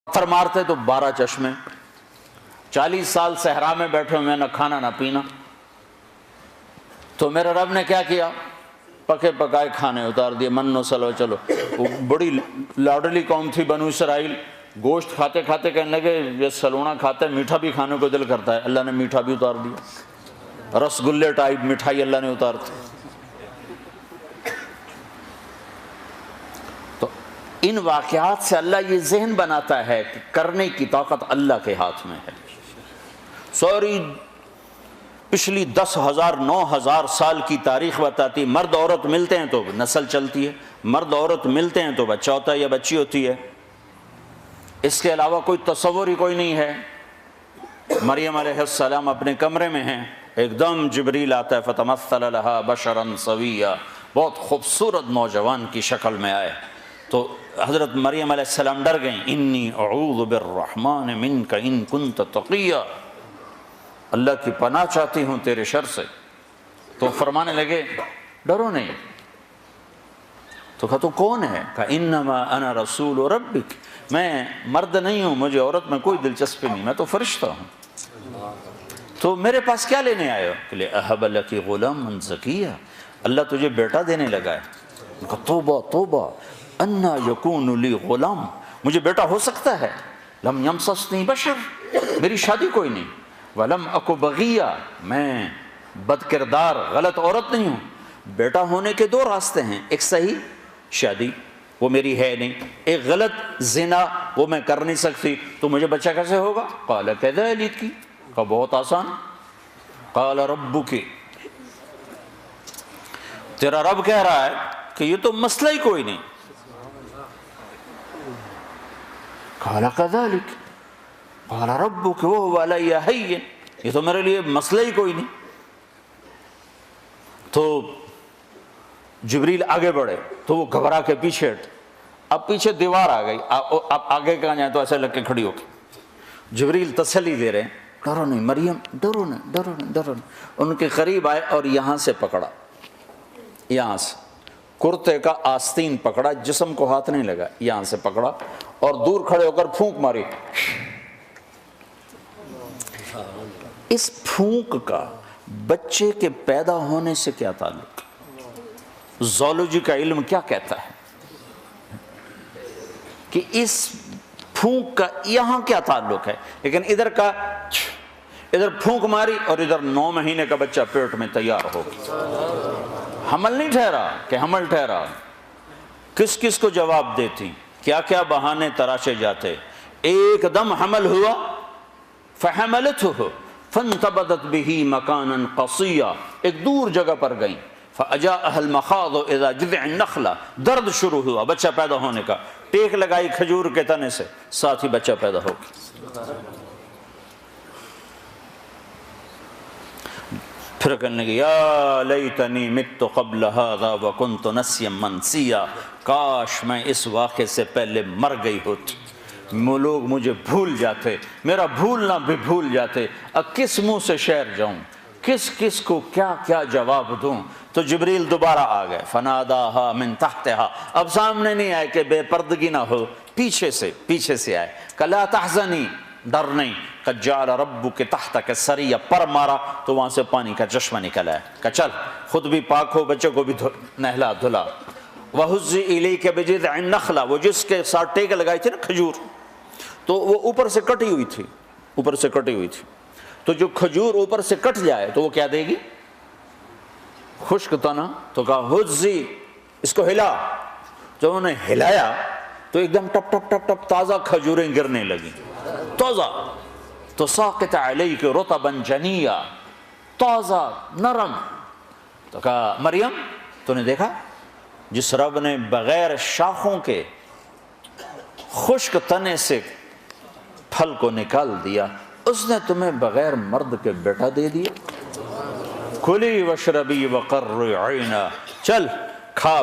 پتھر مارتے تو 12 چشمے، 40 سال صحرا میں بیٹھے ہوئے، نہ کھانا نہ پینا، تو میرے رب نے کیا کیا؟ پکے پکائے کھانے اتار دیے، من و سلوہ۔ چلو، وہ بڑی لاڈلی قوم تھی بنو اسرائیل، گوشت کھاتے کھاتے کہنے لگے یہ سلونا کھاتے ہیں، میٹھا بھی کھانے کو دل کرتا ہے، اللہ نے میٹھا بھی اتار دیا، رس گلے ٹائپ مٹھائی اللہ نے اتار دی۔ تو ان واقعات سے اللہ یہ ذہن بناتا ہے کہ کرنے کی طاقت اللہ کے ہاتھ میں ہے۔ سوری پچھلی 10,000 9,000 سال کی تاریخ بتاتی، مرد عورت ملتے ہیں تو نسل چلتی ہے، مرد عورت ملتے ہیں تو بچہ ہوتا ہے یا بچی ہوتی ہے، اس کے علاوہ کوئی تصور ہی کوئی نہیں ہے۔ مریم علیہ السلام اپنے کمرے میں ہیں، ایک دم جبریل آتا ہے، فتمثل لها بشرا سویا، بہت خوبصورت نوجوان کی شکل میں آئے تو حضرت مریم علیہ السلام ڈر گئیں، انی اعوذ بالرحمن منک ان کنت تقیا، اللہ کی پناہ چاہتی ہوں تیرے شر سے۔ تو فرمانے لگے ڈرو نہیں۔ تو کہا تو کون ہے؟ کہا انما انا رسول ربک، میں مرد نہیں ہوں، مجھے عورت میں کوئی دلچسپی نہیں، میں تو فرشتہ ہوں، تو میرے پاس کیا لینے آئے ہو؟ کہ لے اہب لک غلاما زکیہ، اللہ تجھے بیٹا دینے لگا ہے۔ کہا توبہ توبہ، انا یکون لی غلام، مجھے بیٹا ہو سکتا ہے؟ لم یمسسنی بشر، میری شادی کوئی نہیں، ولم اکو بغیہ، میں بد کردار غلط عورت نہیں ہوں۔ بیٹا ہونے کے 2 راستے ہیں، ایک صحیح شادی وہ میری ہے نہیں، ایک غلط زنا وہ میں کر نہیں سکتی، تو مجھے بچہ کیسے ہوگا؟ قال کذلک، کہا بہت آسان، قال ربک، تیرا رب کہہ رہا ہے کہ یہ تو مسئلہ ہی کوئی نہیں۔ قال کذلک قال ربک وهو علی ہین، یہ تو میرے لیے مسئلہ ہی کوئی نہیں۔ تو جبریل آگے بڑھے تو وہ گھبرا کے پیچھے ہٹ، اب پیچھے دیوار آ گئی، اب آگے کہاں جائیں تو ایسے لگ کے کھڑی ہو کے جبریل تسلی دے رہے ہیں، ڈرو نہیں مریم، ڈرو نہیں ڈرو نہیں ڈرو نہیں۔ ان کے قریب آئے اور یہاں سے پکڑا، یہاں سے کرتے کا آستین پکڑا، جسم کو ہاتھ نہیں لگا، یہاں سے پکڑا اور دور کھڑے ہو کر پھونک ماری۔ اس پھونک کا بچے کے پیدا ہونے سے کیا تعلق؟ زولوجی کا علم کیا کہتا ہے کہ اس پھونک کا یہاں کیا تعلق ہے؟ لیکن ادھر کا ادھر پھونک ماری اور ادھر 9 مہینے کا بچہ پیٹ میں تیار ہو گیا۔ حمل نہیں ٹھہرا کہ حمل ٹھہرا، کس کس کو جواب دیتی، کیا کیا بہانے تراشے جاتے، ایک دم حمل ہوا، فحملته فانتبذت به مکانا قصیا، ایک دور جگہ پر گئیں، فاجاءها المخاض اذا جذع النخلہ، درد شروع ہوا بچہ پیدا ہونے کا، ٹیک لگائی کھجور کے تنے سے، ساتھ ہی بچہ پیدا ہو گیا۔ پھر کہنے لگے یا لیتنی مت قبل هذا وکنت نسیا منسیا، کاش میں اس واقعے سے پہلے مر گئی ہوتی، لوگ مجھے بھول جاتے، میرا بھولنا بھی بھول جاتے، اب کس منہ سے شعر جاؤں، کس کس کو کیا کیا جواب دوں۔ تو جبریل دوبارہ آ گئے، فناداہا من تحتہا، اب سامنے نہیں آئے کہ بے پردگی نہ ہو، پیچھے سے آئے کہ لا تحزنی، ڈر نہیں، قد جعل ربک تحتک سریہ، پر مارا تو وہاں سے پانی کا چشمہ نکل آیا کہ چل خود بھی پاک ہو، بچے کو بھی نہلا دھلا۔ وَهُزِّ إِلَيْكَ بِجِذْعِ النَّخْلَةِ، وہ جس کے ساتھ ٹیک لگائی تھی نا کھجور، تو وہ اوپر سے کٹی ہوئی تھی، اوپر سے کٹی ہوئی تھی، تو جو کھجور اوپر سے کٹ جائے تو وہ کیا دے گی؟ خشک تنا۔ تو کہا ہزی، اس کو ہلا، جب انہوں نے ہلایا تو ایک دم ٹپ ٹپ ٹپ ٹپ تازہ کھجوریں گرنے لگیں، تازہ، تو ساقط علیک رطبا جنیا، تازہ نرم۔ تو کہا مریم تو نے دیکھا جس رب نے بغیر شاخوں کے خشک تنے سے پھل کو نکال دیا، اس نے تمہیں بغیر مرد کے بیٹا دے دیا۔ کلی وشربی وقرری عینا، چل کھا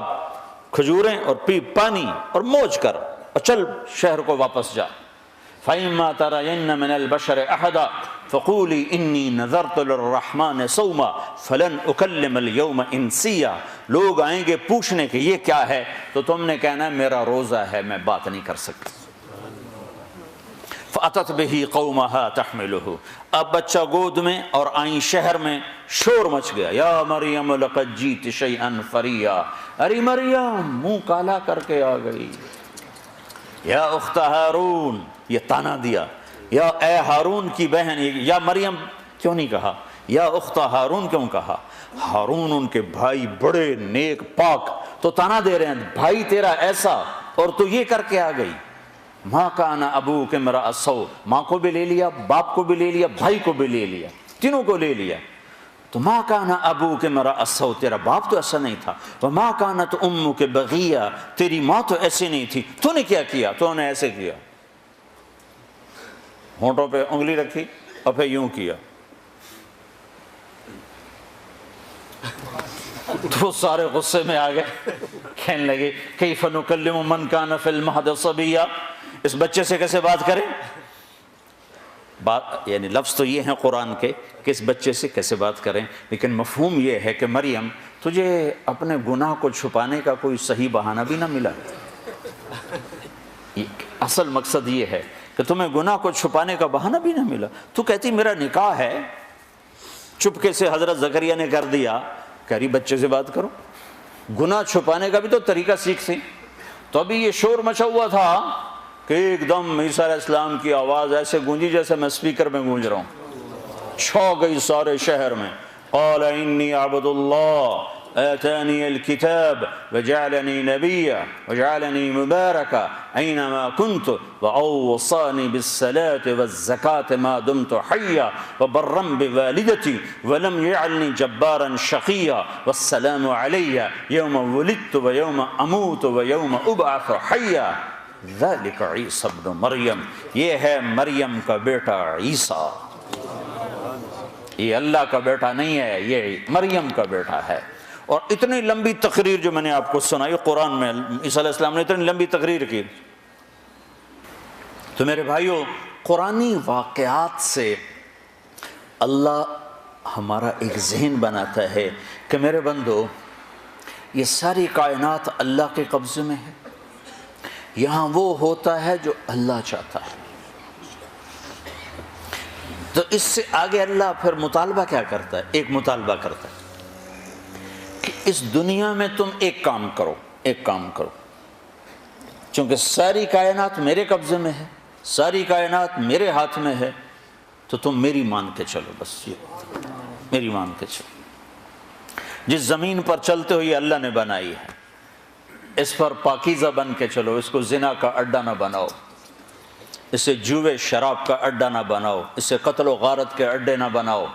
کھجوریں اور پی پانی اور موج کر اور چل شہر کو واپس جا۔ فَإِمَّا تَرَيَنَّ مِنَ الْبَشَرِ أَحَدًا فَقُولِي إِنِّي نَذَرْتُ لِلرَّحْمَنِ صَوْمًا فَلَنْ أُكَلِّمَ الْيَوْمَ إِنْسِيًّا، لوگ آئیں گے پوچھنے کہ یہ کیا ہے تو تم نے کہنا ہے میرا روزہ ہے، میں بات نہیں کر سکتی۔ فأتت به قومها تحمله، اب بچہ گود میں اور آئیں شہر میں، شور مچ گیا، یا مریم لقد جیت شیئا فریا، ارے مریم منہ کالا کر کے آ گئی، یا اخت ہارون، یہ تانا دیا، یا اے ہارون کی بہن، یا مریم کیوں نہیں کہا، یا اخت ہارون کیوں کہا؟ ہارون ان کے بھائی بڑے نیک پاک، تو تانا دے رہے ہیں بھائی تیرا ایسا اور تو یہ کر کے آ گئی۔ ماں کان ابوک امرأ سوء، ماں کو بھی لے لیا، باپ کو بھی لے لیا، بھائی کو بھی لے لیا، تینوں کو لے لیا۔ تو ماں کان ابوک امرأ سوء، تیرا باپ تو ایسا نہیں تھا، وما کانت امک بغیہ، تیری ماں تو ایسی نہیں تھی، تو نے کیا کیا؟ تو نے ایسے کیا، ہونٹوں پہ انگلی رکھی اور پھر یوں کیا، تو سارے غصے میں آ گئے، کہنے لگے کیف نکلم من کان فی المہد صبیا، اس بچے سے کیسے بات کریں؟ بات یعنی لفظ تو یہ ہیں قرآن کے کہ اس بچے سے کیسے بات کریں، لیکن مفہوم یہ ہے کہ مریم تجھے اپنے گناہ کو چھپانے کا کوئی صحیح بہانہ بھی نہ ملا، اصل مقصد یہ ہے کہ تمہیں گناہ کو چھپانے کا بہانہ بھی نہ ملا، تو کہتی میرا نکاح ہے، چپکے سے حضرت زکریا نے کر دیا، کہہ رہی بچے سے بات کرو، گناہ چھپانے کا بھی تو طریقہ سیکھ سی۔ تو ابھی یہ شور مچا ہوا تھا کہ ایک دم عیسیٰ علیہ السلام کی آواز ایسے گونجی جیسے میں سپیکر میں گونج رہا ہوں، چھا گئی سارے شہر میں، قال انی عبد اللہ آتانی الکتاب وجعلنی نبیا وجعلنی مبارکا اینما کنت واوصانی بالصلاة والزکاة ما دمت حیا وبرا بوالدتی ولم یجعلنی جبارا شقیا والسلام علی یوم ولدت ویوم اموت ویوم ابعث حیا ذلک عیسی ابن مریم، یہ ہے مریم کا بیٹا عیسیٰ، یہ اللہ کا بیٹا نہیں ہے، یہ مریم کا بیٹا ہے۔ اور اتنی لمبی تقریر جو میں نے آپ کو سنائی قرآن میں، عیسیٰ علیہ السلام نے اتنی لمبی تقریر کی۔ تو میرے بھائیوں، قرآنی واقعات سے اللہ ہمارا ایک ذہن بناتا ہے کہ میرے بندو یہ ساری کائنات اللہ کے قبضے میں ہے، یہاں وہ ہوتا ہے جو اللہ چاہتا ہے۔ تو اس سے آگے اللہ پھر مطالبہ کیا کرتا ہے؟ ایک مطالبہ کرتا ہے کہ اس دنیا میں تم ایک کام کرو، چونکہ ساری کائنات میرے قبضے میں ہے، ساری کائنات میرے ہاتھ میں ہے، تو تم میری مان کے چلو، بس یہ میری مان کے چلو۔ جس زمین پر چلتے ہوئے اللہ نے بنائی ہے، اس پر پاکیزہ بن کے چلو، اس کو زنا کا اڈا نہ بناؤ، اسے جوے شراب کا اڈا نہ بناؤ، اسے قتل و غارت کے اڈے نہ بناؤ،